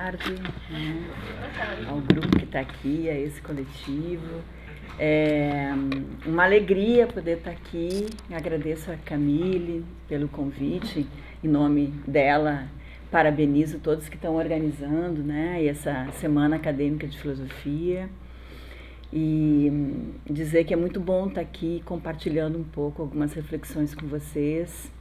tarde, né, ao grupo que está aqui, a esse coletivo. É uma alegria poder estar aqui. Agradeço a Camille pelo convite. Em nome dela, parabenizo todos que estão organizando, né, essa Semana Acadêmica de Filosofia. E dizer que é muito bom estar aqui compartilhando um pouco algumas reflexões com vocês.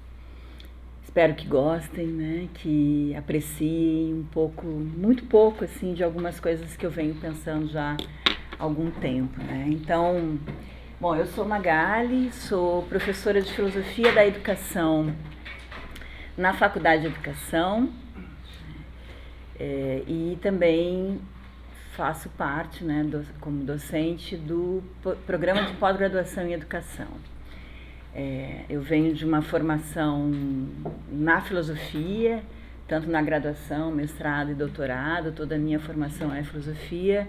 Espero que gostem, né, que apreciem um pouco, muito pouco, assim, de algumas coisas que eu venho pensando já há algum tempo, né. Então, bom, eu sou Magali, sou professora de Filosofia da Educação na Faculdade de Educação e também faço parte, né, como docente do Programa de Pós-Graduação em Educação. Eu venho de uma formação na filosofia, tanto na graduação, mestrado e doutorado, toda a minha formação é filosofia,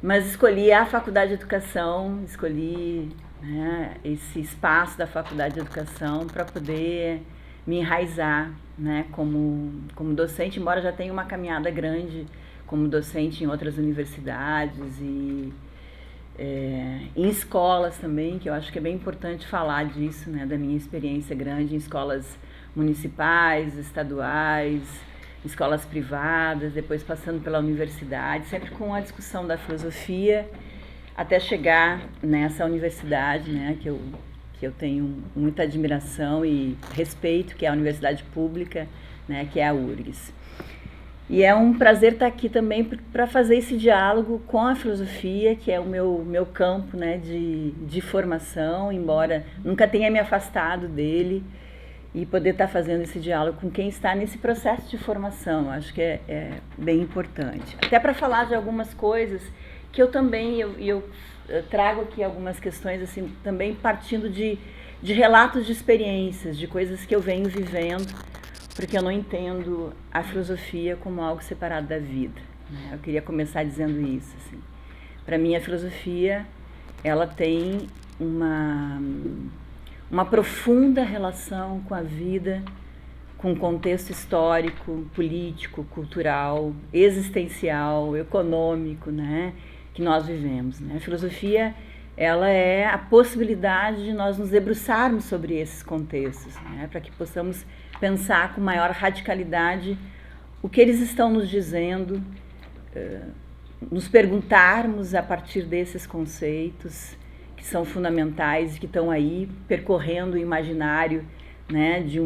mas escolhi a Faculdade de Educação, escolhi, né, esse espaço da Faculdade de Educação para poder me enraizar, né, como docente, embora já tenha uma caminhada grande como docente em outras universidades e em escolas também, que eu acho que é bem importante falar disso, né, da minha experiência grande em escolas municipais, estaduais, escolas privadas, depois passando pela universidade, sempre com a discussão da filosofia, até chegar nessa universidade, né, que eu tenho muita admiração e respeito, que é a Universidade Pública, né, que é a URGS. E é um prazer estar aqui também para fazer esse diálogo com a filosofia, que é o meu campo, né, de formação, embora nunca tenha me afastado dele, e poder estar fazendo esse diálogo com quem está nesse processo de formação, acho que é bem importante. Até para falar de algumas coisas que eu também, eu trago aqui algumas questões, assim, também partindo de relatos de experiências, de coisas que eu venho vivendo, porque eu não entendo a filosofia como algo separado da vida, né? Eu queria começar dizendo isso, assim. Para mim, a filosofia, ela tem uma profunda relação com a vida, com o contexto histórico, político, cultural, existencial, econômico, né, que nós vivemos, né? A filosofia, ela é a possibilidade de nós nos debruçarmos sobre esses contextos, né, para que possamos pensar com maior radicalidade o que eles estão nos dizendo, nos perguntarmos a partir desses conceitos que são fundamentais e que estão aí percorrendo o imaginário, né, de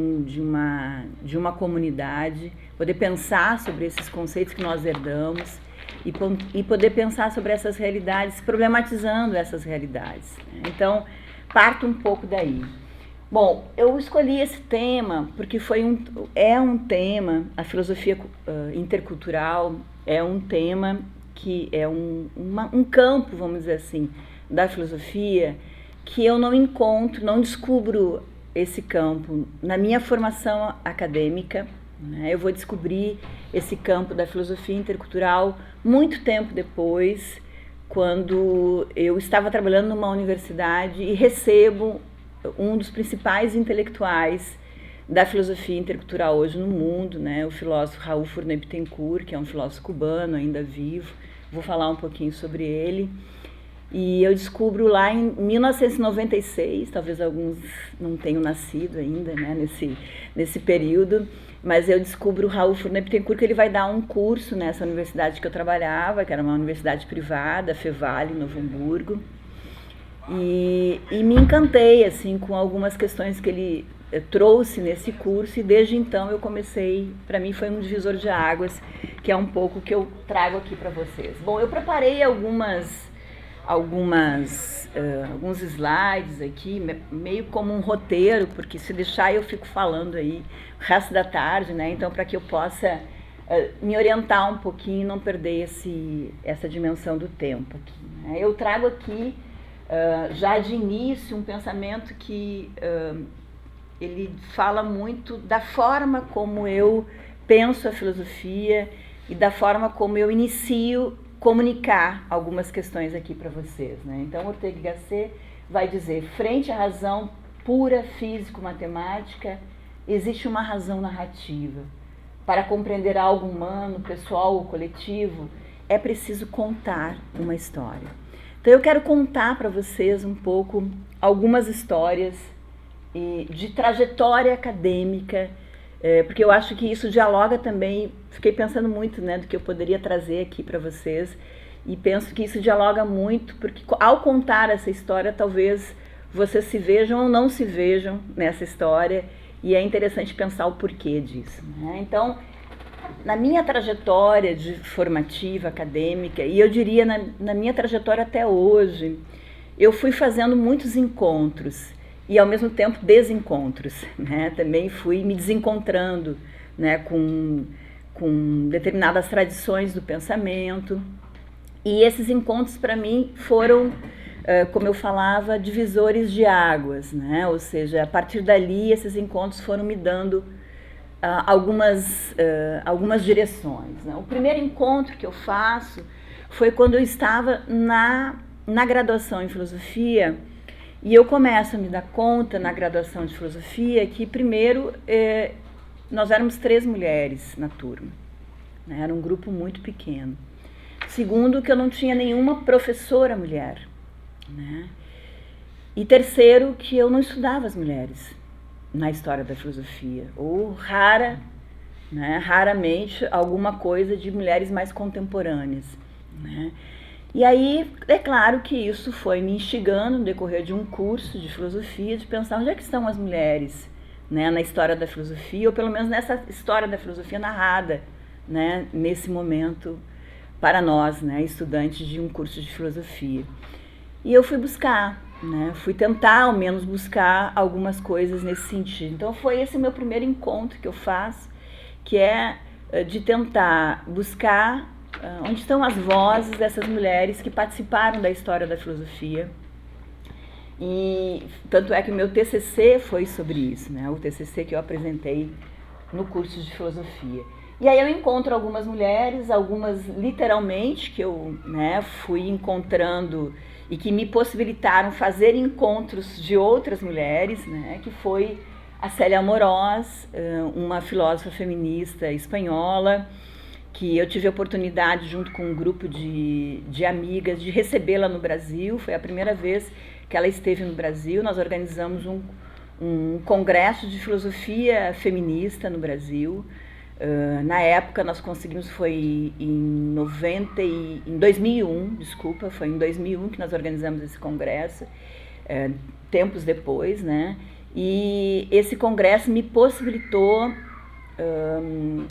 uma comunidade, poder pensar sobre esses conceitos que nós herdamos e poder pensar sobre essas realidades, problematizando essas realidades, né? Então, parto um pouco daí. Bom, eu escolhi esse tema porque é um tema, a filosofia intercultural é um tema que é um campo, vamos dizer assim, da filosofia que eu não descubro esse campo na minha formação acadêmica, né? Eu vou descobrir esse campo da filosofia intercultural muito tempo depois, quando eu estava trabalhando numa universidade e recebo um dos principais intelectuais da filosofia intercultural hoje no mundo, né, o filósofo Raul Furnet Bittencourt, que é um filósofo cubano, ainda vivo. Vou falar um pouquinho sobre ele. E eu descubro lá em 1996, talvez alguns não tenham nascido ainda, né, nesse período, mas eu descubro o Raul Furnet Bittencourt, que ele vai dar um curso nessa universidade que eu trabalhava, que era uma universidade privada, a Fevale, em Novo Hamburgo. E me encantei, assim, com algumas questões que ele trouxe nesse curso, e desde então eu comecei, para mim foi um divisor de águas, que é um pouco o que eu trago aqui para vocês. Bom, eu preparei alguns slides aqui, meio como um roteiro, porque se deixar eu fico falando aí o resto da tarde, né? Então, para que eu possa me orientar um pouquinho e não perder essa dimensão do tempo aqui, né? Eu trago aqui já de início um pensamento que ele fala muito da forma como eu penso a filosofia e da forma como eu inicio comunicar algumas questões aqui para vocês, né? Então, Ortega y Gasset vai dizer: frente à razão pura físico-matemática, existe uma razão narrativa, para compreender algo humano, pessoal ou coletivo, é preciso contar uma história. Então eu quero contar para vocês um pouco algumas histórias de trajetória acadêmica, porque eu acho que isso dialoga também, fiquei pensando muito, né, do que eu poderia trazer aqui para vocês, e penso que isso dialoga muito, porque ao contar essa história, talvez vocês se vejam ou não se vejam nessa história, e é interessante pensar o porquê disso, né? Então, na minha trajetória de formativa, acadêmica, e eu diria na minha trajetória até hoje, eu fui fazendo muitos encontros e ao mesmo tempo desencontros, né? Também fui me desencontrando, né, com determinadas tradições do pensamento, e esses encontros para mim foram, como eu falava, divisores de águas, né? Ou seja, a partir dali esses encontros foram me dando algumas direções, né? O primeiro encontro que eu faço foi quando eu estava na graduação em filosofia, e eu começo a me dar conta na graduação de filosofia que primeiro nós éramos 3 mulheres na turma, né? Era um grupo muito pequeno. Segundo, que eu não tinha nenhuma professora mulher, né? E terceiro, que eu não estudava as mulheres na história da filosofia, ou raramente alguma coisa de mulheres mais contemporâneas, né? E aí, é claro que isso foi me instigando no decorrer de um curso de filosofia, de pensar onde é que estão as mulheres, né, na história da filosofia, ou pelo menos nessa história da filosofia narrada, né, nesse momento para nós, né, estudantes de um curso de filosofia. E eu fui buscar, né, fui tentar ao menos buscar algumas coisas nesse sentido. Então foi esse meu primeiro encontro que eu faço, que é de tentar buscar onde estão as vozes dessas mulheres que participaram da história da filosofia. E tanto é que o meu TCC foi sobre isso, né, o TCC que eu apresentei no curso de filosofia. E aí eu encontro algumas mulheres, algumas literalmente, que eu, né, fui encontrando e que me possibilitaram fazer encontros de outras mulheres, né, que foi a Célia Amorós, uma filósofa feminista espanhola, que eu tive a oportunidade, junto com um grupo de amigas, de recebê-la no Brasil. Foi a primeira vez que ela esteve no Brasil. Nós organizamos um congresso de filosofia feminista no Brasil. Na época nós conseguimos, foi em 2001, foi em 2001 que nós organizamos esse congresso, tempos depois, né? E esse congresso me possibilitou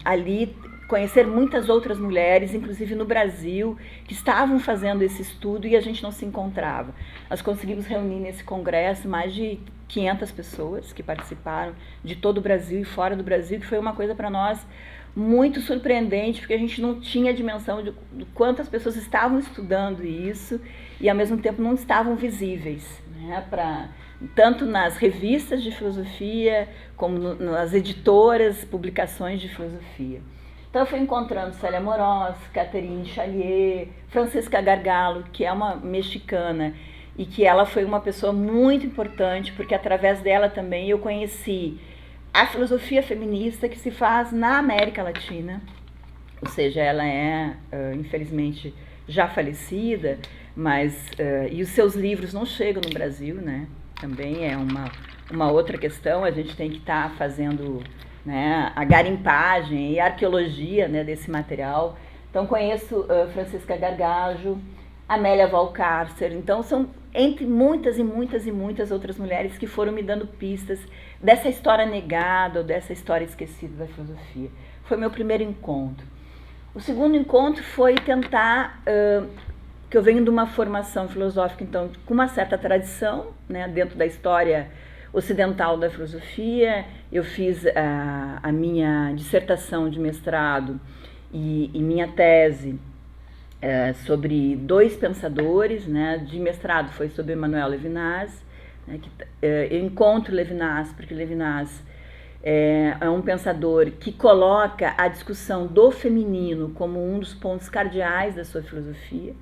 ali conhecer muitas outras mulheres, inclusive no Brasil, que estavam fazendo esse estudo e a gente não se encontrava. Nós conseguimos reunir nesse congresso mais de 500 pessoas que participaram de todo o Brasil e fora do Brasil, que foi uma coisa para nós muito surpreendente, porque a gente não tinha dimensão de quantas pessoas estavam estudando isso e ao mesmo tempo não estavam visíveis, né, tanto nas revistas de filosofia como nas editoras, publicações de filosofia. Então eu fui encontrando Célia Amorós, Catherine Chalier, Francisca Gargalo, que é uma mexicana, e que ela foi uma pessoa muito importante, porque através dela também eu conheci a filosofia feminista que se faz na América Latina, ou seja, ela é, infelizmente, já falecida, mas e os seus livros não chegam no Brasil, né? Também é uma outra questão, a gente tem que estar fazendo, né, a garimpagem e a arqueologia, né, desse material. Então conheço Francisca Gargajo, Amélia Valcárcer, então são entre muitas e muitas e muitas outras mulheres que foram me dando pistas dessa história negada ou dessa história esquecida da filosofia. Foi meu primeiro encontro. O segundo encontro foi tentar, que eu venho de uma formação filosófica, então, com uma certa tradição, né, dentro da história ocidental da filosofia. Eu fiz a minha dissertação de mestrado e minha tese sobre 2 pensadores, né? De mestrado foi sobre Emmanuel Levinas, né? Eu encontro Levinas porque Levinas é um pensador que coloca a discussão do feminino como um dos pontos cardeais da sua filosofia.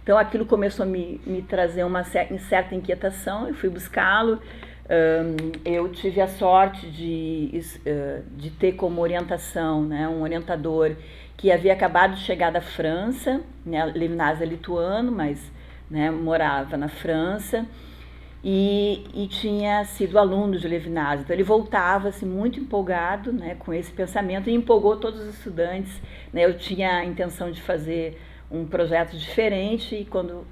Então aquilo começou a me trazer uma certa inquietação, eu fui buscá-lo, Eu tive a sorte de ter como orientação, né, um orientador que havia acabado de chegar da França, né, Levinas é lituano, mas, né, morava na França, e tinha sido aluno de Levinas. Então ele voltava assim, muito empolgado, né, com esse pensamento, e empolgou todos os estudantes, né. Eu tinha a intenção de fazer um projeto diferente, e quando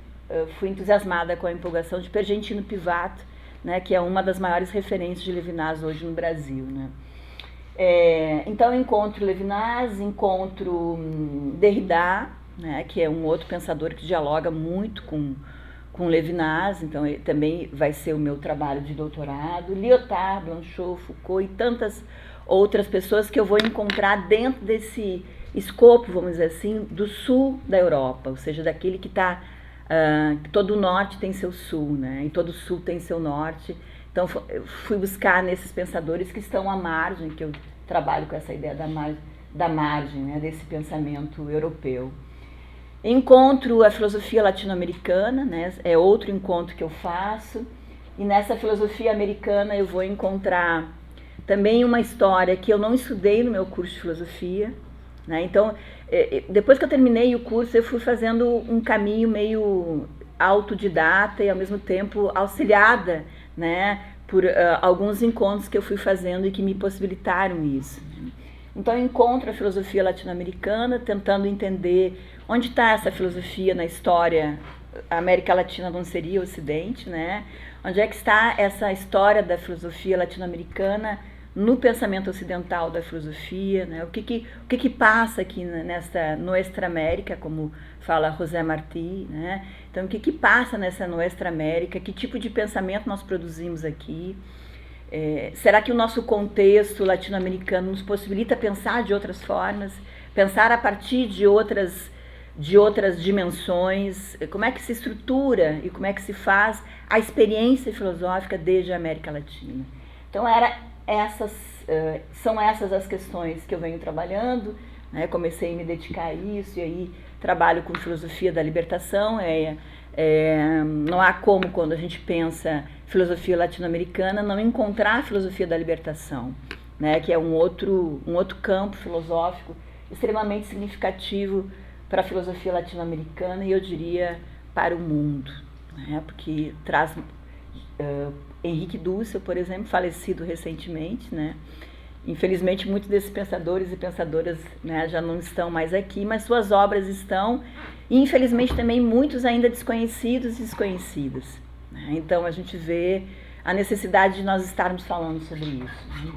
fui entusiasmada com a empolgação de Pergentino Pivato, né, que é uma das maiores referências de Levinas hoje no Brasil, né. Então eu encontro Levinas, encontro Derrida, né, que é um outro pensador que dialoga muito com Levinas, então ele também vai ser o meu trabalho de doutorado, Lyotard, Blanchot, Foucault e tantas outras pessoas que eu vou encontrar dentro desse escopo, vamos dizer assim, do sul da Europa, ou seja, daquele que está... todo o norte tem seu sul, né? E todo o sul tem seu norte. Então eu fui buscar nesses pensadores que estão à margem, que eu trabalho com essa ideia da margem, né? Desse pensamento europeu. Encontro a filosofia latino-americana, né? É outro encontro que eu faço, e nessa filosofia americana eu vou encontrar também uma história que eu não estudei no meu curso de filosofia, né? Então, depois que eu terminei o curso, eu fui fazendo um caminho meio autodidata e ao mesmo tempo auxiliada, né, por alguns encontros que eu fui fazendo e que me possibilitaram isso. Então eu encontro a filosofia latino-americana, tentando entender onde está essa filosofia na história. A América Latina não seria o Ocidente, né? Onde é que está essa história da filosofia latino-americana no pensamento ocidental da filosofia, né? O que passa aqui nesta Nuestra América, como fala José Martí, né? Então, o que passa nessa Nuestra América? Que tipo de pensamento nós produzimos aqui? Será que o nosso contexto latino-americano nos possibilita pensar de outras formas? Pensar a partir de outras dimensões? Como é que se estrutura e como é que se faz a experiência filosófica desde a América Latina? Então, são essas as questões que eu venho trabalhando, né? Comecei a me dedicar a isso, e aí trabalho com filosofia da libertação. Não há como, quando a gente pensa filosofia latino-americana, não encontrar a filosofia da libertação, né? Que é um outro campo filosófico extremamente significativo para a filosofia latino-americana, e eu diria para o mundo, né? Porque traz... Henrique Dussel, por exemplo, falecido recentemente, né? Infelizmente, muitos desses pensadores e pensadoras, né, já não estão mais aqui, mas suas obras estão, e infelizmente também muitos ainda desconhecidos e desconhecidas, né? Então a gente vê a necessidade de nós estarmos falando sobre isso, né?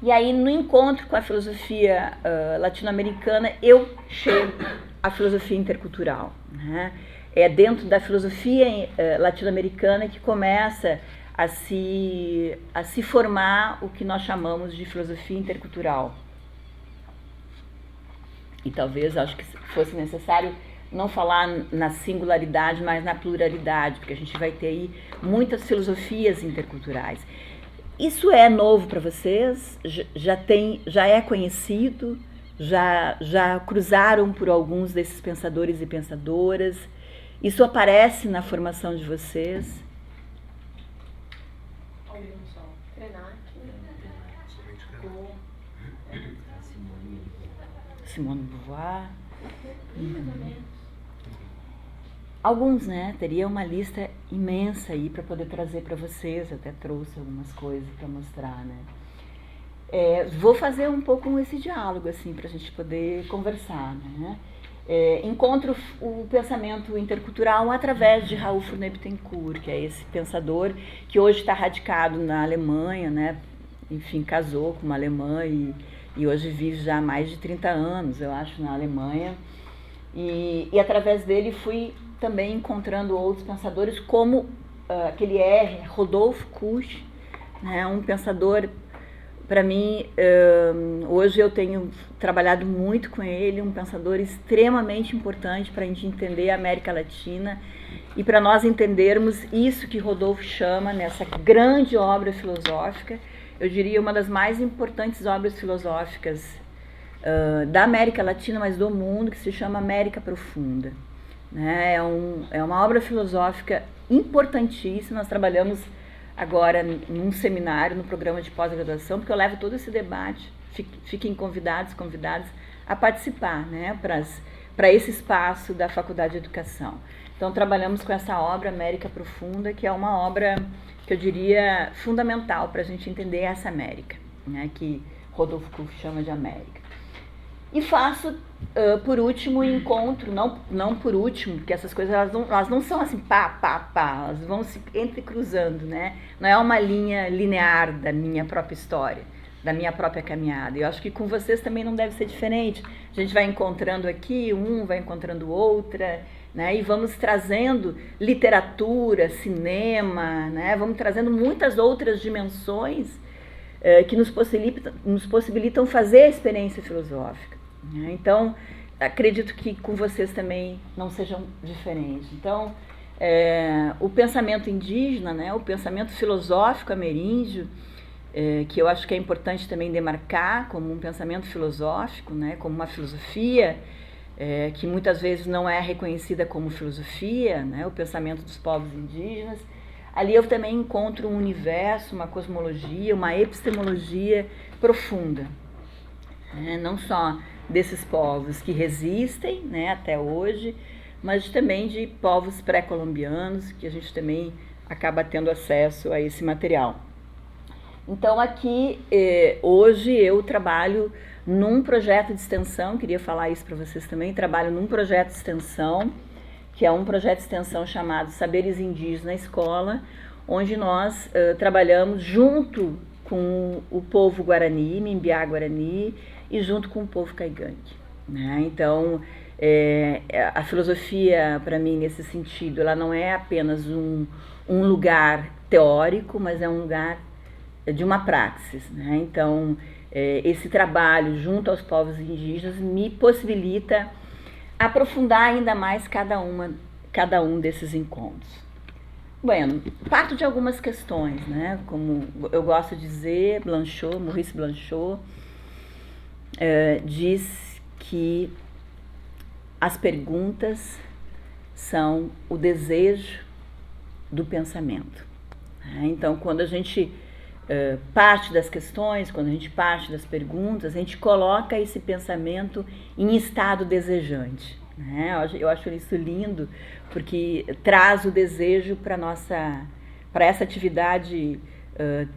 E aí, no encontro com a filosofia latino-americana, eu chego à filosofia intercultural, né? É dentro da filosofia latino-americana que começa a se formar o que nós chamamos de filosofia intercultural. E talvez, acho que fosse necessário não falar na singularidade, mas na pluralidade, porque a gente vai ter aí muitas filosofias interculturais. Isso é novo para vocês? Já é conhecido? Já cruzaram por alguns desses pensadores e pensadoras? Isso aparece na formação de vocês? Simone de Beauvoir. Alguns, né? Teria uma lista imensa aí para poder trazer para vocês. Eu até trouxe algumas coisas para mostrar, né? Vou fazer um pouco esse diálogo, assim, para a gente poder conversar, né? Encontro o pensamento intercultural através de Raoul Fournet Bittencourt, que é esse pensador que hoje está radicado na Alemanha, né? Enfim, casou com uma alemã e hoje vive já há mais de 30 anos, eu acho, na Alemanha. E através dele fui também encontrando outros pensadores, como aquele Rodolphe Couch, né? Um pensador... Para mim, hoje eu tenho trabalhado muito com ele, um pensador extremamente importante para a gente entender a América Latina e para nós entendermos isso que Rodolfo chama, nessa grande obra filosófica, eu diria uma das mais importantes obras filosóficas da América Latina, mas do mundo, que se chama América Profunda, né? É uma obra filosófica importantíssima. Nós trabalhamos agora num seminário, no programa de pós-graduação, porque eu levo todo esse debate. Fiquem convidadas a participar, né, para esse espaço da Faculdade de Educação. Então, trabalhamos com essa obra, América Profunda, que é uma obra que eu diria fundamental para a gente entender essa América, né, que Rodolfo Kuff chama de América. E faço, por último, encontro, não por último, porque essas coisas elas não são assim, elas vão se entrecruzando, né? Não é uma linha linear da minha própria história, da minha própria caminhada. Eu acho que com vocês também não deve ser diferente. A gente vai encontrando aqui, vai encontrando outra, né? E vamos trazendo literatura, cinema, né? Vamos trazendo muitas outras dimensões que nos possibilitam fazer a experiência filosófica. Né? Então, acredito que com vocês também não sejam diferentes. Então, o pensamento indígena, né? O pensamento filosófico ameríndio, que eu acho que é importante também demarcar como um pensamento filosófico, né? Como uma filosofia, que muitas vezes não é reconhecida como filosofia, né? O pensamento dos povos indígenas. Ali eu também encontro um universo, uma cosmologia, uma epistemologia profunda, né? Não só desses povos que resistem, né, até hoje, mas também de povos pré-colombianos, que a gente também acaba tendo acesso a esse material. Então aqui, hoje eu trabalho num projeto de extensão, queria falar isso para vocês também, trabalho num projeto de extensão, que é um projeto de extensão chamado Saberes Indígenas na Escola, onde nós trabalhamos junto com o povo Guarani, Mimbiá-Guarani, e junto com o povo Caigangue. Né? Então, a filosofia, para mim, nesse sentido, ela não é apenas um lugar teórico, mas é um lugar de uma praxis. Né? Então, esse trabalho junto aos povos indígenas me possibilita aprofundar ainda mais cada um desses encontros. Bueno, parto de algumas questões, né? Como eu gosto de dizer, Maurice Blanchot diz que as perguntas são o desejo do pensamento. Então, quando a gente parte das questões, quando a gente parte das perguntas, a gente coloca esse pensamento em estado desejante. Né? Eu acho isso lindo, porque traz o desejo para essa atividade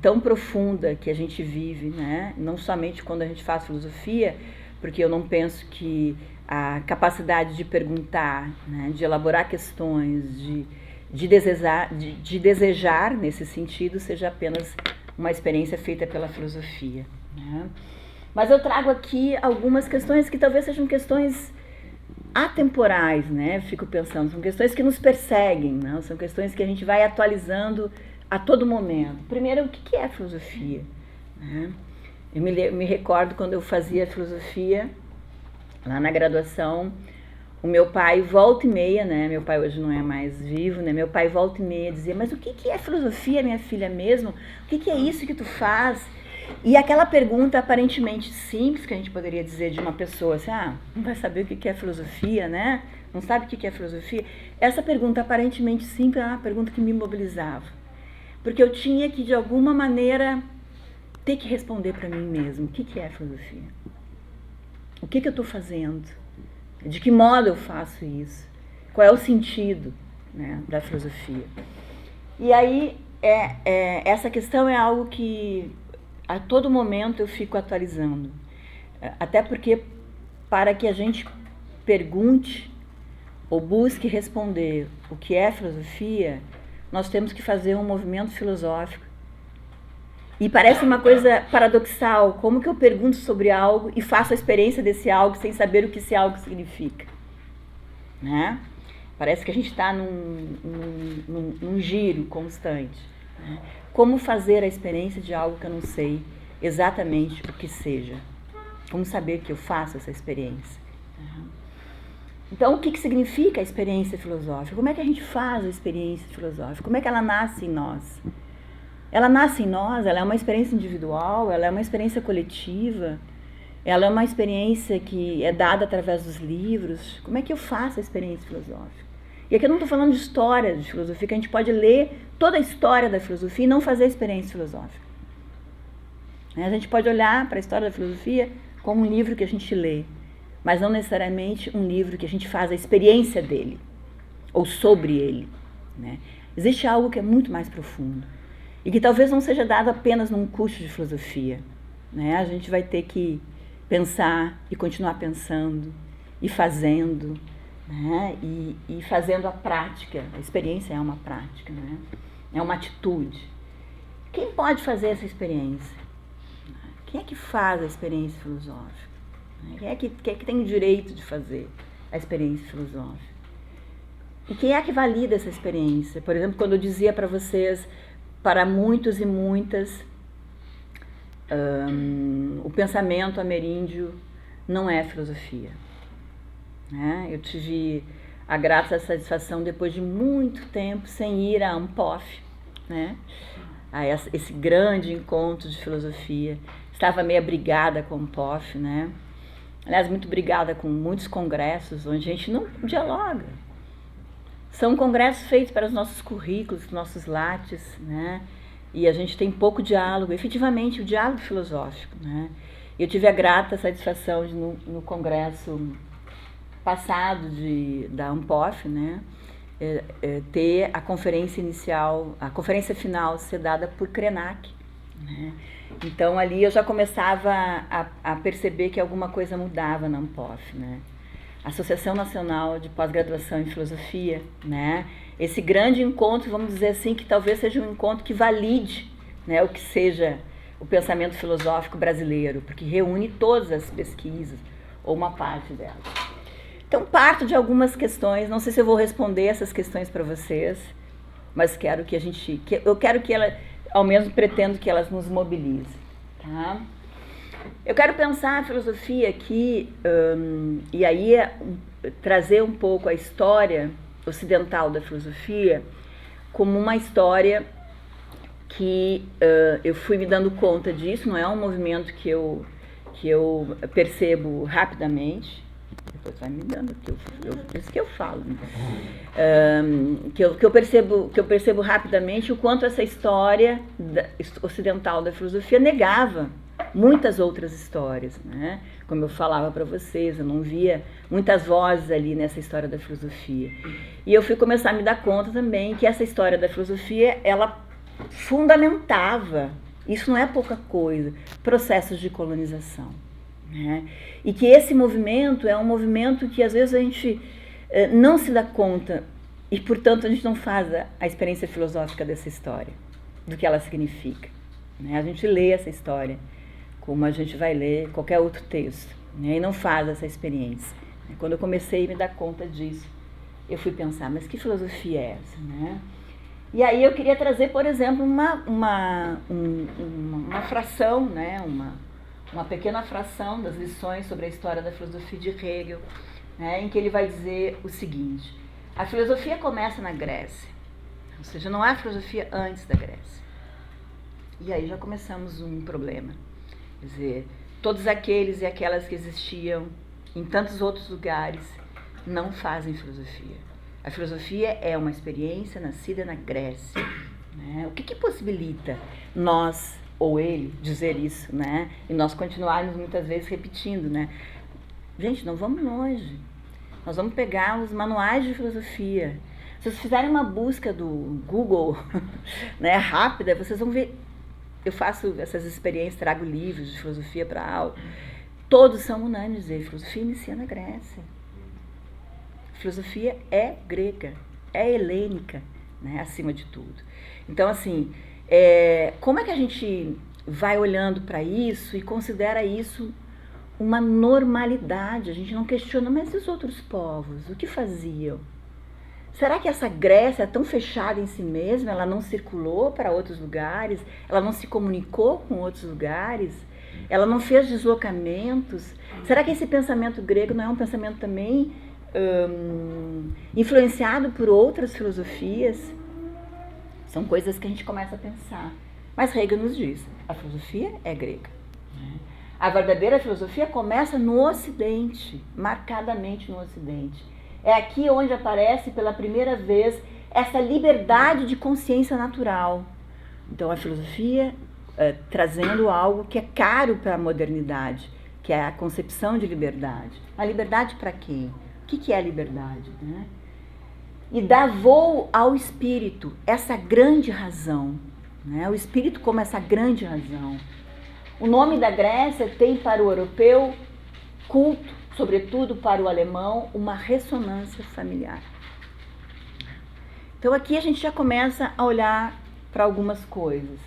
tão profunda que a gente vive, né? Não somente quando a gente faz filosofia, porque eu não penso que a capacidade de perguntar, né, de elaborar questões, de desejar nesse sentido, seja apenas uma experiência feita pela filosofia. Né? Mas eu trago aqui algumas questões que talvez sejam questões atemporais, né? Fico pensando, são questões que nos perseguem, né? São questões que a gente vai atualizando a todo momento. Primeiro, o que é filosofia? Né? Eu me recordo quando eu fazia filosofia, lá na graduação, o meu pai volta e meia, né? Meu pai hoje não é mais vivo, né? Meu pai volta e meia dizia, mas o que é filosofia, minha filha mesmo? O que é isso que tu faz? E aquela pergunta aparentemente simples, que a gente poderia dizer de uma pessoa assim, não vai saber o que é filosofia, né? Não sabe o que é filosofia? Essa pergunta aparentemente simples é uma pergunta que me mobilizava. Porque eu tinha que, de alguma maneira, ter que responder para mim mesmo, o que é filosofia? O que eu estou fazendo? De que modo eu faço isso? Qual é o sentido, né, da filosofia? E aí, essa questão é algo que a todo momento eu fico atualizando. Até porque, para que a gente pergunte ou busque responder o que é filosofia, nós temos que fazer um movimento filosófico. E parece uma coisa paradoxal, como que eu pergunto sobre algo e faço a experiência desse algo sem saber o que esse algo significa. Né? Parece que a gente está num giro constante. Né? Como fazer a experiência de algo que eu não sei exatamente o que seja? Como saber que eu faço essa experiência? Então, o que significa a experiência filosófica? Como é que a gente faz a experiência filosófica? Como é que ela nasce em nós? Ela nasce em nós, ela é uma experiência individual, ela é uma experiência coletiva, ela é uma experiência que é dada através dos livros. Como é que eu faço a experiência filosófica? E aqui eu não estou falando de história de filosofia, que a gente pode ler toda a história da filosofia e não fazer experiência filosófica. A gente pode olhar para a história da filosofia como um livro que a gente lê, mas não necessariamente um livro que a gente faz a experiência dele, ou sobre ele. Né? Existe algo que é muito mais profundo, e que talvez não seja dado apenas num curso de filosofia. Né? A gente vai ter que pensar e continuar pensando, e fazendo, né? E fazendo a prática. A experiência é uma prática, né? É uma atitude. Quem pode fazer essa experiência? Quem é que faz a experiência filosófica? Quem é que tem o direito de fazer a experiência filosófica? E quem é que valida essa experiência? Por exemplo, quando eu dizia para vocês, para muitos e muitas, o pensamento ameríndio não é filosofia. Né? Eu tive a grata satisfação, depois de muito tempo, sem ir a Unpof, né? A esse grande encontro de filosofia. Estava meio brigada com o Unpof, né? Aliás, muito brigada com muitos congressos onde a gente não dialoga. São congressos feitos para os nossos currículos, nossos lattes, né? E a gente tem pouco diálogo, efetivamente o diálogo filosófico, né? Eu tive a grata satisfação de, no congresso passado da Unpof, né, ter a conferência inicial, a conferência final ser dada por Krenak. Né? Então ali eu já começava a perceber que alguma coisa mudava na Unpof. Né? Associação Nacional de Pós-Graduação em Filosofia, né? Esse grande encontro, vamos dizer assim, que talvez seja um encontro que valide, né, o que seja o pensamento filosófico brasileiro, porque reúne todas as pesquisas, ou uma parte delas. Então, parto de algumas questões, não sei se eu vou responder essas questões para vocês, mas quero que eu quero que ela, ao menos pretendo que elas nos mobilizem. Tá? Eu quero pensar a filosofia aqui, e aí trazer um pouco a história ocidental da filosofia como uma história que eu fui me dando conta disso, não é um movimento que eu percebo rapidamente, depois vai me dando, isso que eu falo, né? que eu percebo rapidamente o quanto essa história ocidental da filosofia negava muitas outras histórias, né? Como eu falava para vocês, eu não via muitas vozes ali nessa história da filosofia. E eu fui começar a me dar conta também que essa história da filosofia, ela fundamentava, isso não é pouca coisa, processos de colonização. Né? E que esse movimento é um movimento que às vezes a gente não se dá conta e, portanto, a gente não faz a experiência filosófica dessa história, do que ela significa. Né? A gente lê essa história como a gente vai ler qualquer outro texto, né? E não faz essa experiência. Quando eu comecei a me dar conta disso, eu fui pensar, mas que filosofia é essa? Né? E aí eu queria trazer, por exemplo, uma fração, né? uma pequena fração das lições sobre a história da filosofia de Hegel, né? Em que ele vai dizer o seguinte: a filosofia começa na Grécia, ou seja, não há filosofia antes da Grécia. E aí já começamos um problema. Quer dizer, todos aqueles e aquelas que existiam em tantos outros lugares não fazem filosofia. A filosofia é uma experiência nascida na Grécia. Né? O que possibilita nós, ou ele, dizer isso, né? E nós continuarmos muitas vezes repetindo, né? Gente, não vamos longe. Nós vamos pegar os manuais de filosofia. Se vocês fizerem uma busca do Google, né, rápida, vocês vão ver. Eu faço essas experiências, trago livros de filosofia para a aula. Todos são unânimes dizer, filosofia inicia na Grécia. Filosofia é grega, é helênica, né, acima de tudo. Então, assim, como é que a gente vai olhando para isso e considera isso uma normalidade? A gente não questiona, mas e os outros povos? O que faziam? Será que essa Grécia é tão fechada em si mesma, ela não circulou para outros lugares, ela não se comunicou com outros lugares, ela não fez deslocamentos? Será que esse pensamento grego não é um pensamento também influenciado por outras filosofias? São coisas que a gente começa a pensar. Mas Hegel nos diz, a filosofia é grega. A verdadeira filosofia começa no Ocidente, marcadamente no Ocidente. É aqui onde aparece pela primeira vez essa liberdade de consciência natural. Então a filosofia trazendo algo que é caro para a modernidade, que é a concepção de liberdade. A liberdade para quem? O que é a liberdade? Né? E dá voo ao espírito, essa grande razão. Né? O espírito como essa grande razão. O nome da Grécia tem para o europeu culto, sobretudo para o alemão, uma ressonância familiar. Então aqui a gente já começa a olhar para algumas coisas.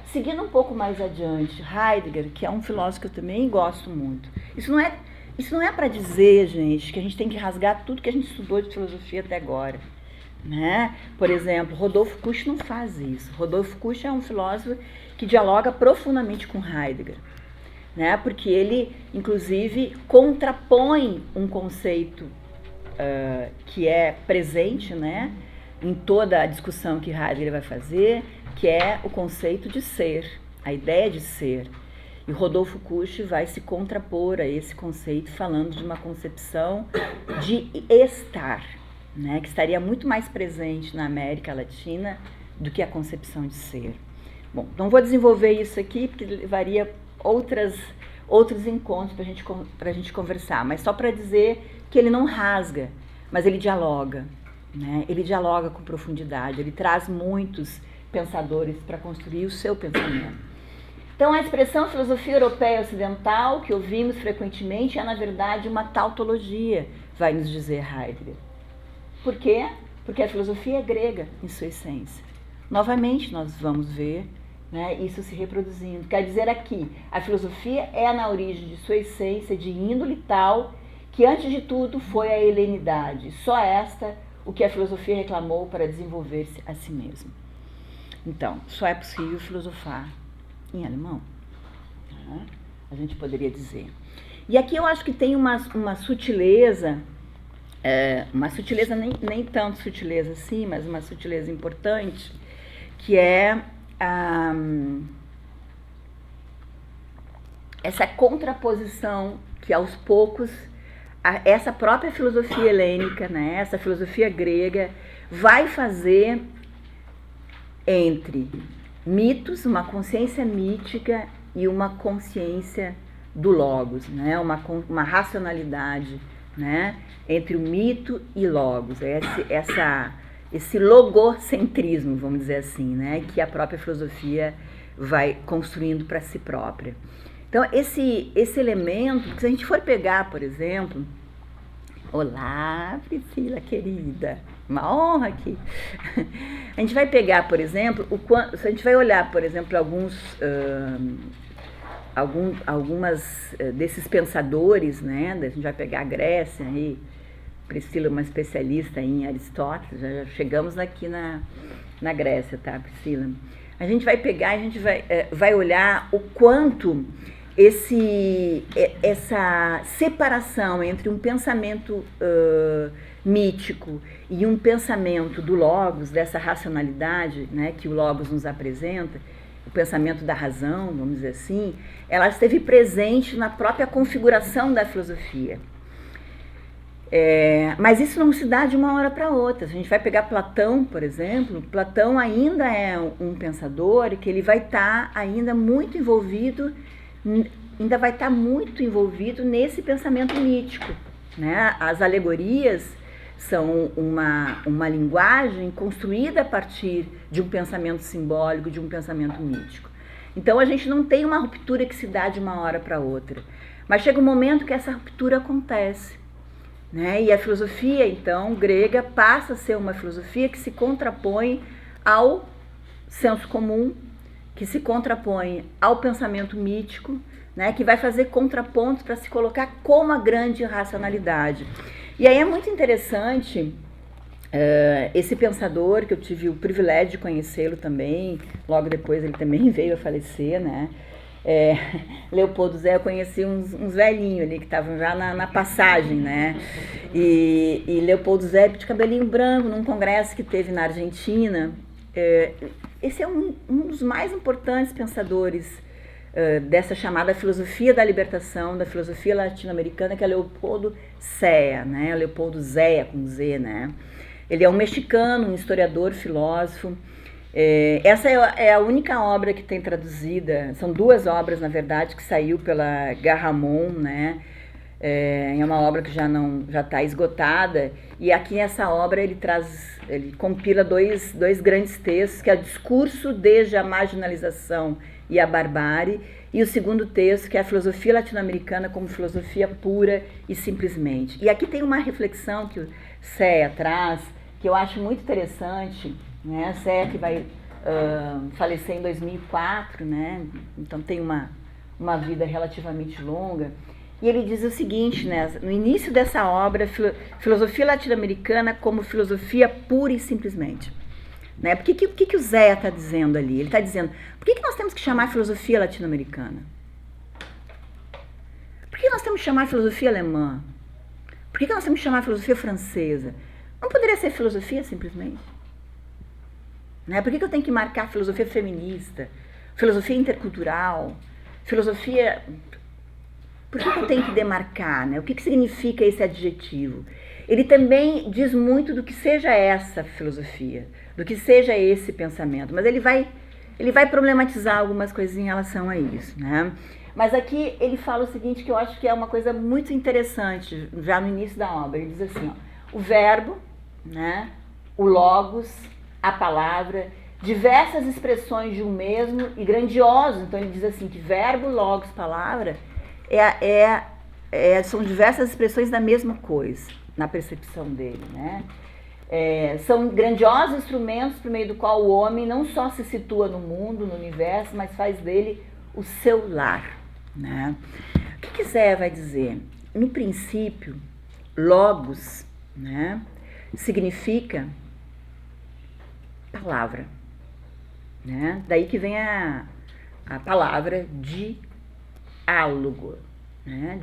Seguindo um pouco mais adiante, Heidegger, que é um filósofo que eu também gosto muito. Isso não é para dizer, gente, que a gente tem que rasgar tudo que a gente estudou de filosofia até agora. Né? Por exemplo, Rodolfo Kusch não faz isso. Rodolfo Kusch é um filósofo que dialoga profundamente com Heidegger. Né? Porque ele, inclusive, contrapõe um conceito que é presente, né, em toda a discussão que Heidegger vai fazer, que é o conceito de ser, a ideia de ser. E Rodolfo Kusch vai se contrapor a esse conceito, falando de uma concepção de estar, né, que estaria muito mais presente na América Latina do que a concepção de ser. Bom, não vou desenvolver isso aqui, porque levaria outros encontros para a gente conversar, mas só para dizer que ele não rasga, mas ele dialoga, né? Ele dialoga com profundidade, ele traz muitos pensadores para construir o seu pensamento. Então, a expressão filosofia europeia ocidental, que ouvimos frequentemente, é, na verdade, uma tautologia, vai nos dizer Heidegger. Por quê? Porque a filosofia é grega em sua essência. Novamente, nós vamos ver, né, isso se reproduzindo. Quer dizer aqui, a filosofia é na origem de sua essência de índole tal que, antes de tudo, foi a helenidade. Só esta o que a filosofia reclamou para desenvolver-se a si mesma. Então, só é possível filosofar em alemão, né? A gente poderia dizer. E aqui eu acho que tem uma sutileza, nem tanto sutileza assim, mas uma sutileza importante, que é essa contraposição que aos poucos essa própria filosofia helênica, né, essa filosofia grega, vai fazer entre mitos, uma consciência mítica e uma consciência do logos, né, uma racionalidade, né, entre o mito e logos, esse logocentrismo, vamos dizer assim, né, que a própria filosofia vai construindo para si própria. Então, esse elemento, se a gente for pegar, por exemplo... Olá, Priscila, querida, uma honra aqui. A gente vai pegar, por exemplo, se a gente vai olhar, por exemplo, algumas desses pensadores, né? A gente vai pegar a Grécia, aí, Priscila é uma especialista em Aristóteles, já chegamos aqui na Grécia, tá, Priscila? A gente vai pegar, a gente vai olhar o quanto essa separação entre um pensamento mítico e um pensamento do logos, dessa racionalidade, né, que o logos nos apresenta, o pensamento da razão, vamos dizer assim, ela esteve presente na própria configuração da filosofia. Mas isso não se dá de uma hora para outra. Se a gente vai pegar Platão, por exemplo, Platão ainda é um pensador que ele vai estar ainda muito envolvido nesse pensamento mítico, né? As alegorias são uma linguagem construída a partir de um pensamento simbólico, de um pensamento mítico. Então a gente não tem uma ruptura que se dá de uma hora para outra, mas chega um momento que essa ruptura acontece, né? E a filosofia, então, grega passa a ser uma filosofia que se contrapõe ao senso comum, que se contrapõe ao pensamento mítico, né, que vai fazer contrapontos para se colocar como a grande racionalidade. E aí é muito interessante esse pensador, que eu tive o privilégio de conhecê-lo também, logo depois ele também veio a falecer, né? Leopoldo Zé, eu conheci uns velhinhos ali que estavam já na passagem, né? E Leopoldo Zé, de cabelinho branco, num congresso que teve na Argentina. Esse é um dos mais importantes pensadores dessa chamada filosofia da libertação, da filosofia latino-americana, que é Leopoldo Zea, né? Leopoldo Zea, com Z, né? Ele é um mexicano, um historiador, filósofo. Essa é a única obra que tem traduzida, são 2 obras, na verdade, que saiu pela Garramon, né? É uma obra que já está esgotada, e aqui nessa obra ele compila dois grandes textos, que é o Discurso desde a Marginalização e a Barbárie, e o segundo texto, que é a Filosofia Latino-Americana como Filosofia Pura e Simplesmente. E aqui tem uma reflexão que o Zea traz, que eu acho muito interessante, né? Zea que vai falecer em 2004, né? Então tem uma vida relativamente longa. E ele diz o seguinte, né, no início dessa obra, Filosofia Latino-Americana como Filosofia Pura e Simplesmente. Né? O que o Zé está dizendo ali? Ele está dizendo, por que nós temos que chamar filosofia latino-americana? Por que nós temos que chamar filosofia alemã? Por que nós temos que chamar filosofia francesa? Não poderia ser filosofia simplesmente? Né? Por que eu tenho que marcar filosofia feminista, filosofia intercultural, filosofia... Por que eu tenho que demarcar, né? O que significa esse adjetivo? Ele também diz muito do que seja essa filosofia, do que seja esse pensamento, mas ele vai problematizar algumas coisas em relação a isso, né? Mas aqui ele fala o seguinte, que eu acho que é uma coisa muito interessante, já no início da obra. Ele diz assim, ó, o verbo, né? O logos, a palavra, diversas expressões de um mesmo e grandioso. Então ele diz assim, que verbo, logos, palavra... são diversas expressões da mesma coisa, na percepção dele, né? São grandiosos instrumentos por meio do qual o homem não só se situa no mundo, no universo, mas faz dele o seu lar, né? O que Zé vai dizer? No princípio, logos, né, significa palavra, né? Daí que vem a palavra diálogo, né?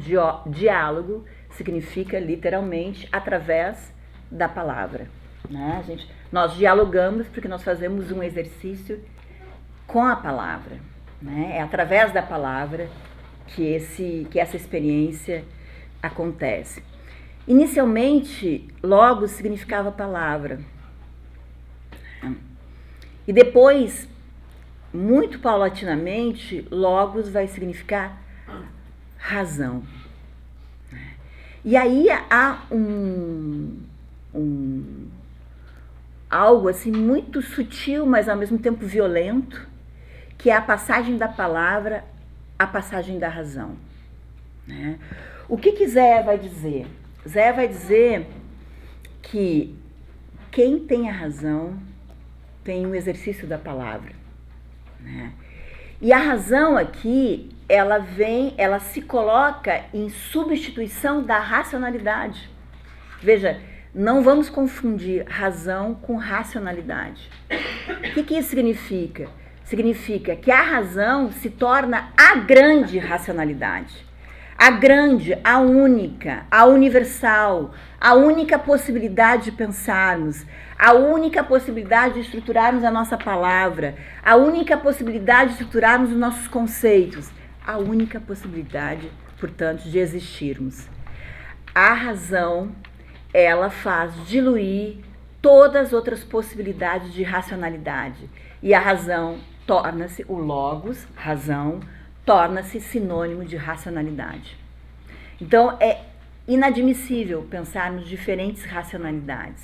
Diálogo significa literalmente através da palavra, né? Nós dialogamos porque nós fazemos um exercício com a palavra, né? É através da palavra que essa experiência acontece. Inicialmente, logos significava palavra, e depois, muito paulatinamente, logos vai significar razão. E aí há algo assim muito sutil, mas ao mesmo tempo violento, que é a passagem da palavra à passagem da razão, né? O que Zé vai dizer? Zé vai dizer que quem tem a razão tem o exercício da palavra, né? E a razão aqui, ela se coloca em substituição da racionalidade. Veja, não vamos confundir razão com racionalidade. O que isso significa? Significa que a razão se torna a grande racionalidade. A grande, a única, a universal, a única possibilidade de pensarmos, a única possibilidade de estruturarmos a nossa palavra, a única possibilidade de estruturarmos os nossos conceitos, a única possibilidade, portanto, de existirmos. A razão, ela faz diluir todas as outras possibilidades de racionalidade. E a razão torna-se, o logos, razão, torna-se sinônimo de racionalidade. Então, é inadmissível pensarmos diferentes racionalidades,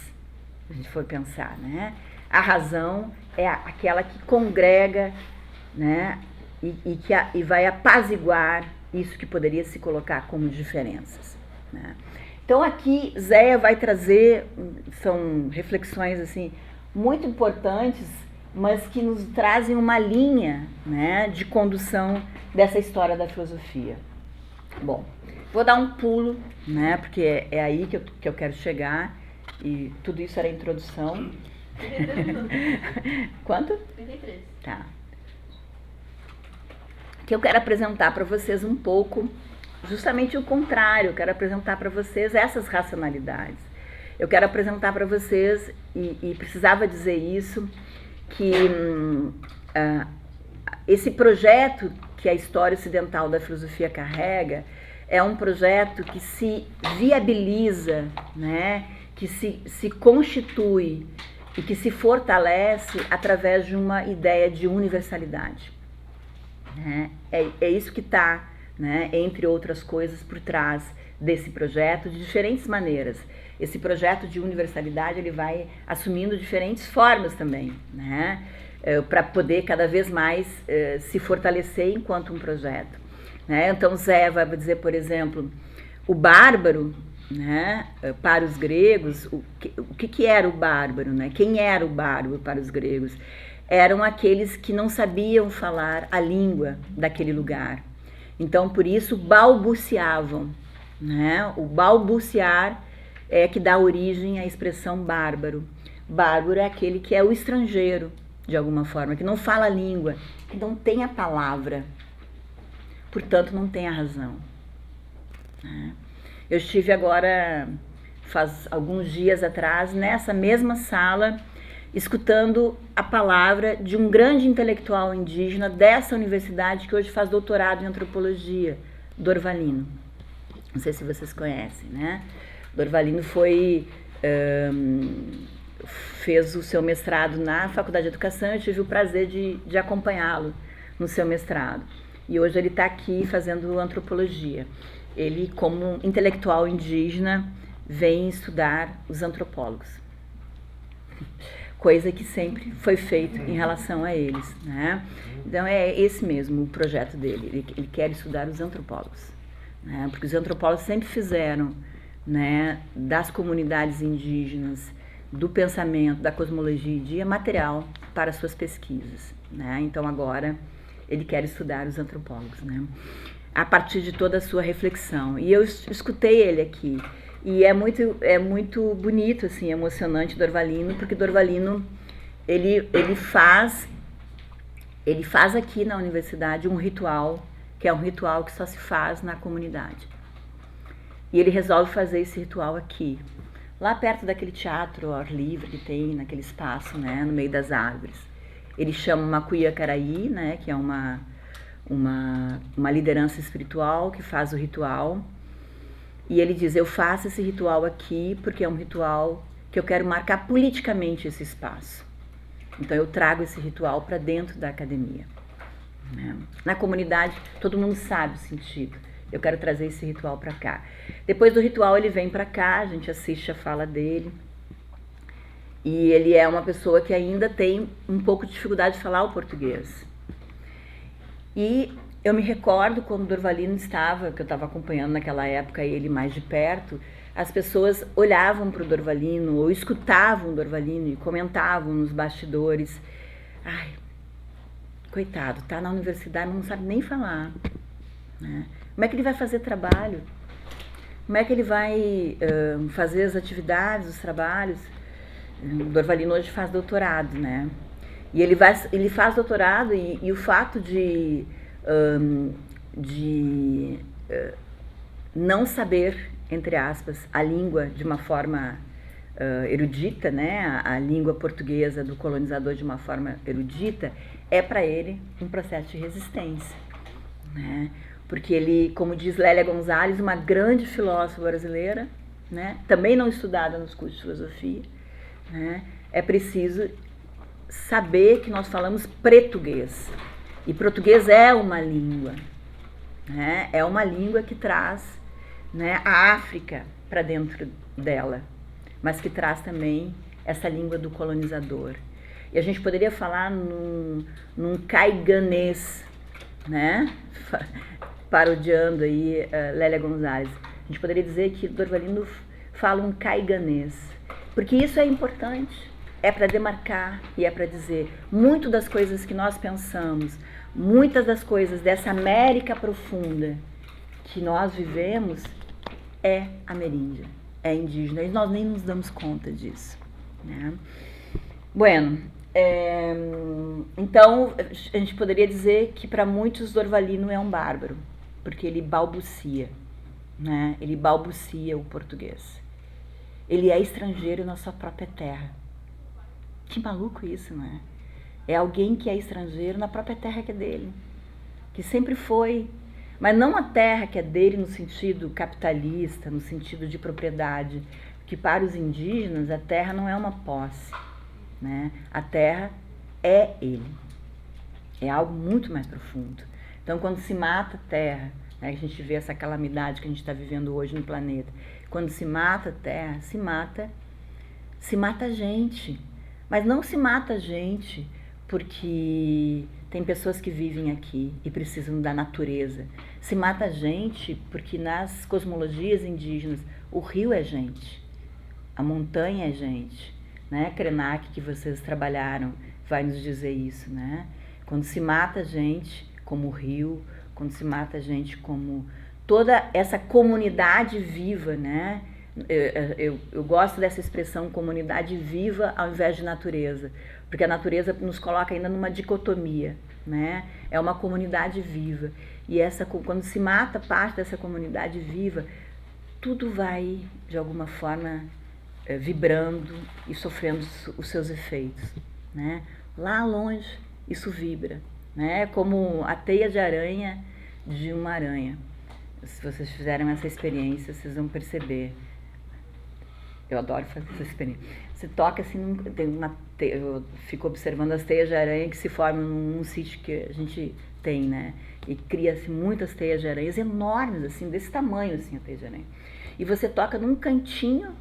se a gente for pensar, né? A razão é aquela que congrega, né? E vai apaziguar isso que poderia se colocar como diferenças, né? Então, aqui, Zé vai trazer, são reflexões, assim, muito importantes, mas que nos trazem uma linha, né, de condução dessa história da filosofia. Bom, vou dar um pulo, né, porque é aí que eu quero chegar, e tudo isso era a introdução. Quanto? 33. Tá. Que eu quero apresentar para vocês um pouco, justamente o contrário, eu quero apresentar para vocês essas racionalidades. Eu quero apresentar para vocês, e precisava dizer isso, que esse projeto que a história ocidental da filosofia carrega é um projeto que se viabiliza, né, que se constitui e que se fortalece através de uma ideia de universalidade. Né? É isso que está, né, entre outras coisas, por trás desse projeto, de diferentes maneiras. Esse projeto de universalidade ele vai assumindo diferentes formas também, né, para poder cada vez mais se fortalecer enquanto um projeto. Né? Então Zé vai dizer, por exemplo, o bárbaro, né, para os gregos, o que era o bárbaro? Né? Quem era o bárbaro para os gregos? Eram aqueles que não sabiam falar a língua daquele lugar. Então, por isso, balbuciavam. Né? O balbuciar é que dá origem à expressão bárbaro. Bárbaro é aquele que é o estrangeiro, de alguma forma, que não fala a língua, que não tem a palavra, portanto, não tem a razão. Né? Eu estive agora, faz alguns dias atrás, nessa mesma sala, escutando a palavra de um grande intelectual indígena dessa universidade que hoje faz doutorado em antropologia, Dorvalino. Não sei se vocês conhecem, né? Dorvalino fez o seu mestrado na Faculdade de Educação. Eu tive o prazer de acompanhá-lo no seu mestrado. E hoje ele está aqui fazendo antropologia. Ele, como intelectual indígena, vem estudar os antropólogos. Coisa que sempre foi feita em relação a eles. Né? Então é esse mesmo o projeto dele. Ele quer estudar os antropólogos. Né? Porque os antropólogos sempre fizeram, né, das comunidades indígenas, do pensamento, da cosmologia indígena, material para suas pesquisas. Né? Então agora ele quer estudar os antropólogos, né? A partir de toda a sua reflexão. E eu escutei ele aqui. E é muito bonito, assim, emocionante Dorvalino, porque Dorvalino ele faz aqui na universidade um ritual, que é um ritual que só se faz na comunidade. E ele resolve fazer esse ritual aqui, lá perto daquele teatro ao ar livre que tem naquele espaço, né, no meio das árvores. Ele chama Macuia Caraí, né, que é uma liderança espiritual que faz o ritual. E ele diz, eu faço esse ritual aqui porque é um ritual que eu quero marcar politicamente esse espaço. Então eu trago esse ritual para dentro da academia. Né? Na comunidade, todo mundo sabe o sentido. Eu quero trazer esse ritual para cá. Depois do ritual ele vem para cá, a gente assiste a fala dele. E ele é uma pessoa que ainda tem um pouco de dificuldade de falar o português. E eu me recordo quando Dorvalino estava, que eu estava acompanhando naquela época ele mais de perto, as pessoas olhavam para o Dorvalino ou escutavam o Dorvalino e comentavam nos bastidores. Ai, coitado, tá na universidade, não sabe nem falar. Né? Como é que ele vai fazer trabalho? Como é que ele vai fazer as atividades, os trabalhos? O Dorvalino hoje faz doutorado, né? E ele faz doutorado e o fato de não saber, entre aspas, a língua de uma forma erudita, né? A língua portuguesa do colonizador de uma forma erudita, é para ele um processo de resistência. Né? Porque ele, como diz Lélia Gonzalez, uma grande filósofa brasileira, né? Também não estudada nos cursos de filosofia, né? É preciso saber que nós falamos português. E português é uma língua, né? É uma língua que traz, né, a África para dentro dela, mas que traz também essa língua do colonizador. E a gente poderia falar num caiganês, né? Parodiando aí Lélia Gonzalez. A gente poderia dizer que Dorvalino fala um caiganês, porque isso é importante. É para demarcar e é para dizer muito das coisas que nós pensamos, muitas das coisas dessa América profunda que nós vivemos é ameríndia, é indígena, e nós nem nos damos conta disso. Né? Bueno, então a gente poderia dizer que para muitos Dorvalino é um bárbaro, porque ele balbucia, né? Ele balbucia o português. Ele é estrangeiro na sua própria terra. Que maluco isso, não é? É alguém que é estrangeiro na própria terra que é dele, que sempre foi, mas não a terra que é dele no sentido capitalista, no sentido de propriedade, que para os indígenas a terra não é uma posse, né? A terra é ele, é algo muito mais profundo. Então, quando se mata a terra, né, a gente vê essa calamidade que a gente está vivendo hoje no planeta, quando se mata a terra, se mata a gente, mas não se mata a gente porque tem pessoas que vivem aqui e precisam da natureza. Se mata a gente porque nas cosmologias indígenas o rio é gente, a montanha é gente, né? Krenak, que vocês trabalharam, vai nos dizer isso, né? Quando se mata a gente como o rio, quando se mata a gente como toda essa comunidade viva, né? Eu gosto dessa expressão comunidade viva ao invés de natureza, porque a natureza nos coloca ainda numa dicotomia, né? É uma comunidade viva, e quando se mata parte dessa comunidade viva, tudo vai de alguma forma vibrando e sofrendo os seus efeitos, né? Lá longe isso vibra, né? Como a teia de aranha de uma aranha. Se vocês fizeram essa experiência, vocês vão perceber. Eu adoro fazer essa experiência. Você toca assim, eu fico observando as teias de aranha que se formam num sítio que a gente tem, né? E cria-se muitas teias de aranhas enormes, assim, desse tamanho, assim, a teia de aranha. E você toca num cantinho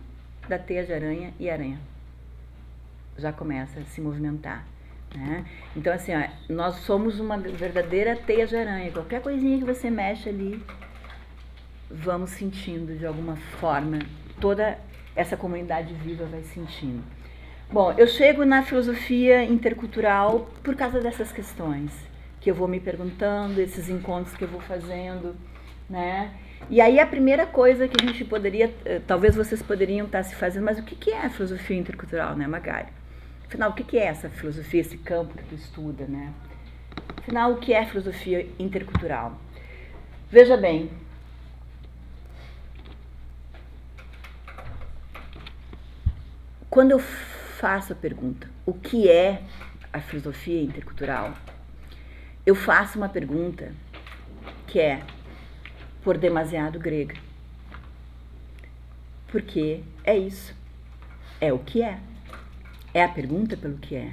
da teia de aranha e a aranha já começa a se movimentar, né? Então, assim, ó, nós somos uma verdadeira teia de aranha. Qualquer coisinha que você mexe ali, vamos sentindo de alguma forma, toda essa comunidade viva vai sentindo. Bom, eu chego na filosofia intercultural por causa dessas questões que eu vou me perguntando, esses encontros que eu vou fazendo, né? E aí a primeira coisa que a gente poderia, talvez vocês poderiam estar se fazendo, mas o que é a filosofia intercultural, né, Magali? Afinal, o que é essa filosofia, esse campo que tu estuda, né? Afinal, o que é filosofia intercultural? Veja bem, quando eu faço a pergunta, o que é a filosofia intercultural? Eu faço uma pergunta que é, por demasiado grega. Porque é isso. É o que é. É a pergunta pelo que é.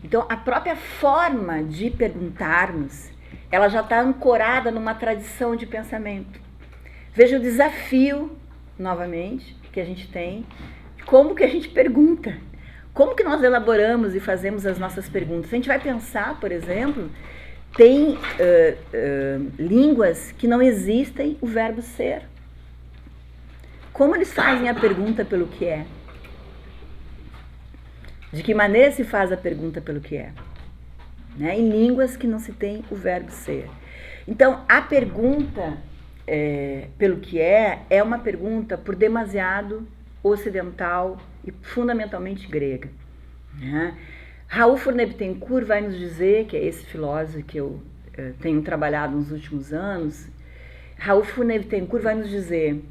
Então, a própria forma de perguntarmos, ela já está ancorada numa tradição de pensamento. Veja o desafio, novamente, que a gente tem. Como que a gente pergunta? Como que nós elaboramos e fazemos as nossas perguntas? A gente vai pensar, por exemplo, tem línguas que não existem o verbo ser. Como eles fazem a pergunta pelo que é? De que maneira se faz a pergunta pelo que é? Né? Em línguas que não se tem o verbo ser. Então, a pergunta pelo que é uma pergunta por demasiado ocidental e fundamentalmente grega, né? Raul Fournier-Bittencourt vai nos dizer, que é esse filósofo que eu tenho trabalhado nos últimos anos, Raul Fournier-Bittencourt vai nos dizer,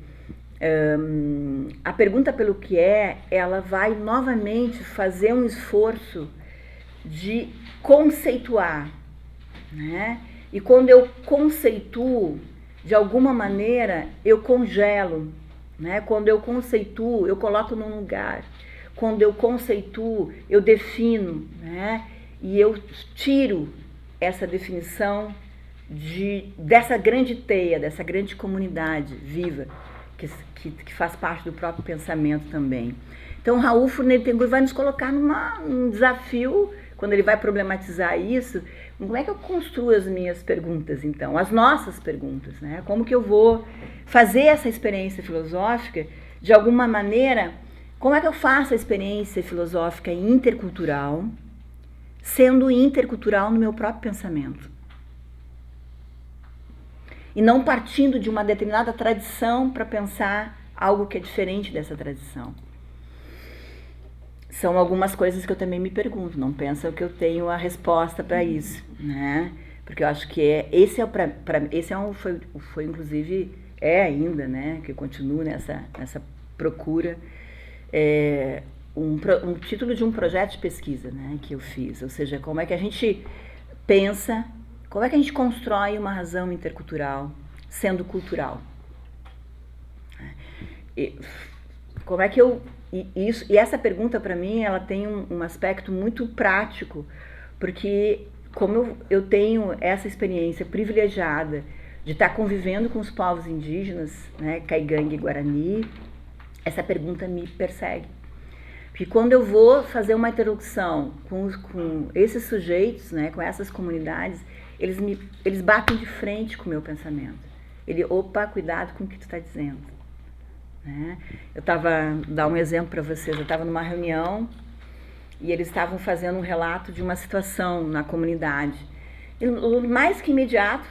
a pergunta pelo que é, ela vai novamente fazer um esforço de conceituar, né? E quando eu conceituo, de alguma maneira, eu congelo, né? Quando eu conceituo, eu coloco num lugar. Quando eu conceituo, eu defino, né? E eu tiro essa definição dessa grande teia, dessa grande comunidade viva, que faz parte do próprio pensamento também. Então, Raul Fournier-Bittencourt vai nos colocar num desafio, quando ele vai problematizar isso. Como é que eu construo as minhas perguntas, então? As nossas perguntas, né? Como que eu vou fazer essa experiência filosófica, de alguma maneira, como é que eu faço a experiência filosófica intercultural, sendo intercultural no meu próprio pensamento? E não partindo de uma determinada tradição para pensar algo que é diferente dessa tradição. São algumas coisas que eu também me pergunto, não pensam que eu tenho a resposta para isso, né? Porque eu acho que foi inclusive, ainda, né, que eu continuo nessa procura, um título de um projeto de pesquisa, né, que eu fiz, ou seja, como é que a gente pensa, Como é que a gente constrói uma razão intercultural sendo cultural? Como é que e essa pergunta, para mim, ela tem um aspecto muito prático, porque como eu tenho essa experiência privilegiada de estar convivendo com os povos indígenas, né, Caigangue e Guarani, essa pergunta me persegue. Porque quando eu vou fazer uma interlocução com esses sujeitos, né, com essas comunidades, eles batem de frente com o meu pensamento. Opa, cuidado com o que tu está dizendo. Né? Dar um exemplo para vocês, eu estava numa reunião e eles estavam fazendo um relato de uma situação na comunidade. E, mais que imediato,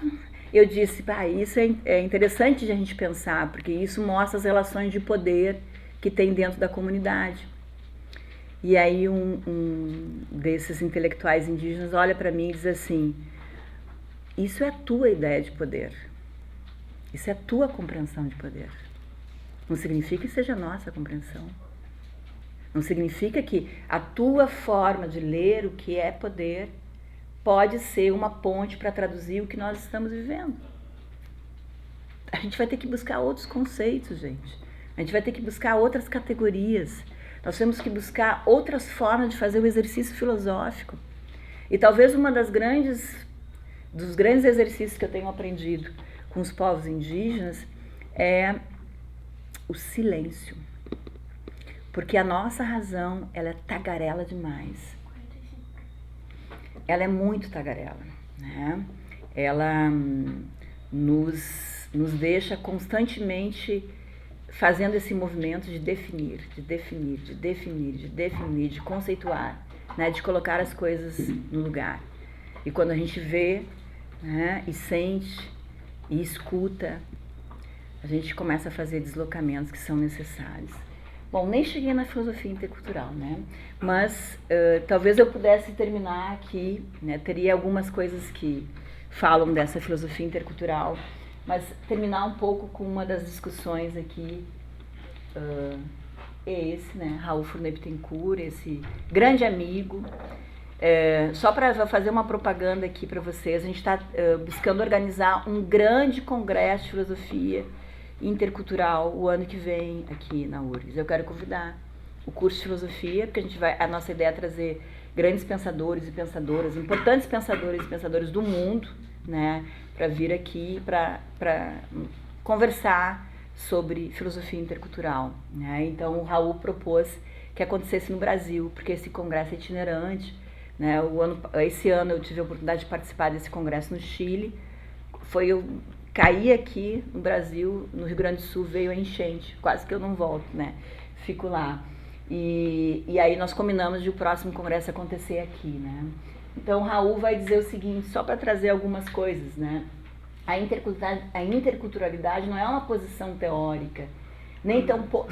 eu disse, isso é interessante de a gente pensar, porque isso mostra as relações de poder que tem dentro da comunidade. E aí um desses intelectuais indígenas olha para mim e diz assim, isso é a tua ideia de poder, isso é a tua compreensão de poder. Não significa que seja a nossa compreensão. Não significa que a tua forma de ler o que é poder pode ser uma ponte para traduzir o que nós estamos vivendo. A gente vai ter que buscar outros conceitos, gente. A gente vai ter que buscar outras categorias. Nós temos que buscar outras formas de fazer o exercício filosófico. E talvez dos grandes exercícios que eu tenho aprendido com os povos indígenas é o silêncio. Porque a nossa razão, ela é tagarela demais. Ela é muito tagarela, né? Ela nos deixa constantemente fazendo esse movimento de definir, de conceituar, né? De colocar as coisas no lugar. E quando a gente vê, né, e sente e escuta, a gente começa a fazer deslocamentos que são necessários. Bom, nem cheguei na filosofia intercultural, né? Mas talvez eu pudesse terminar aqui, né? Teria algumas coisas que falam dessa filosofia intercultural, mas terminar um pouco com uma das discussões aqui, né? Raul Fournet Bittencourt, esse grande amigo. Só para fazer uma propaganda aqui para vocês, a gente está buscando organizar um grande congresso de filosofia intercultural o ano que vem aqui na URGS. Eu quero convidar o curso de filosofia, porque a nossa ideia é trazer grandes pensadores e pensadoras, importantes pensadores e pensadoras do mundo, né, para vir aqui para conversar sobre filosofia intercultural, né? Então o Raul propôs que acontecesse no Brasil, porque esse congresso é itinerante, né? Esse ano eu tive a oportunidade de participar desse congresso no Chile. Eu caí aqui no Brasil, no Rio Grande do Sul veio a enchente, quase que eu não volto, né? Fico lá. E aí nós combinamos de o próximo congresso acontecer aqui, né? Então o Raul vai dizer o seguinte, só para trazer algumas coisas, né? A interculturalidade não é uma posição teórica, nem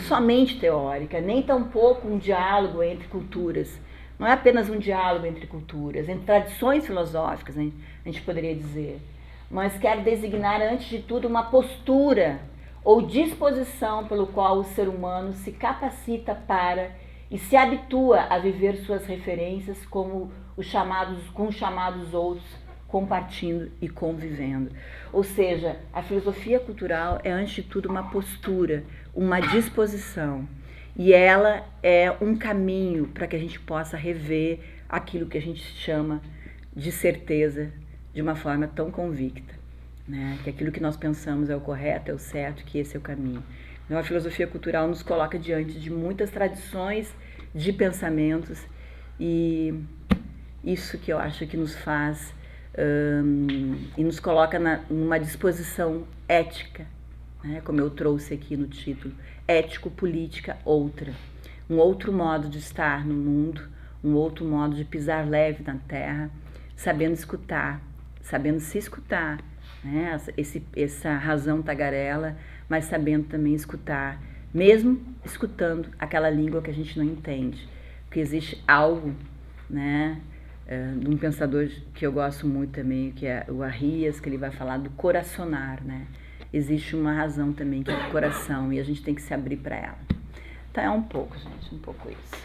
somente teórica, nem tampouco um diálogo entre culturas. Não é apenas um diálogo entre culturas, entre tradições filosóficas, né, a gente poderia dizer, mas quer designar, antes de tudo, uma postura ou disposição pelo qual o ser humano se capacita para e se habitua a viver suas referências com os chamados outros, compartilhando e convivendo. Ou seja, a filosofia cultural é, antes de tudo, uma postura, uma disposição. E ela é um caminho para que a gente possa rever aquilo que a gente chama de certeza de uma forma tão convicta, né? Que aquilo que nós pensamos é o correto, é o certo, que esse é o caminho. Então, a filosofia cultural nos coloca diante de muitas tradições de pensamentos e isso que eu acho que nos faz e nos coloca numa disposição ética, né? Como eu trouxe aqui no título, ético-política outra. Um outro modo de estar no mundo, um outro modo de pisar leve na terra, sabendo escutar, sabendo se escutar, né? Essa razão tagarela, mas sabendo também escutar, mesmo escutando aquela língua que a gente não entende. Porque existe algo, né, de um pensador que eu gosto muito também, que é o Arrias, que ele vai falar do coracionar, né? Existe uma razão também que é o coração e a gente tem que se abrir para ela. Então é um pouco, gente, um pouco isso.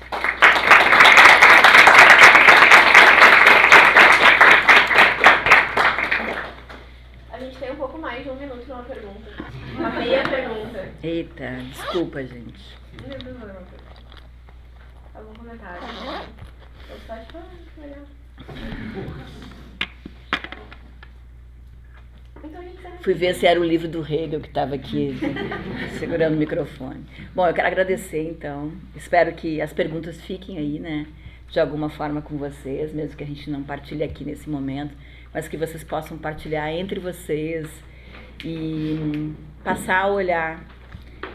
mais de 1 minuto numa pergunta. Uma meia pergunta. Eita, desculpa, gente. Não tem problema. Algum comentário? Eu só acho que melhor. Então, a gente Fui ver se era o livro do Hegel que estava aqui segurando o microfone. Bom, eu quero agradecer, então. Espero que as perguntas fiquem aí, né? De alguma forma com vocês, mesmo que a gente não partilhe aqui nesse momento, mas que vocês possam partilhar entre vocês e passar a olhar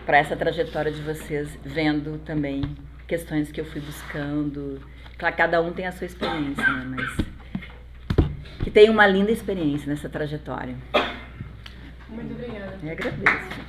para essa trajetória de vocês, vendo também questões que eu fui buscando. Claro, cada um tem a sua experiência, né? Mas que tenha uma linda experiência nessa trajetória. Muito obrigada. Eu agradeço.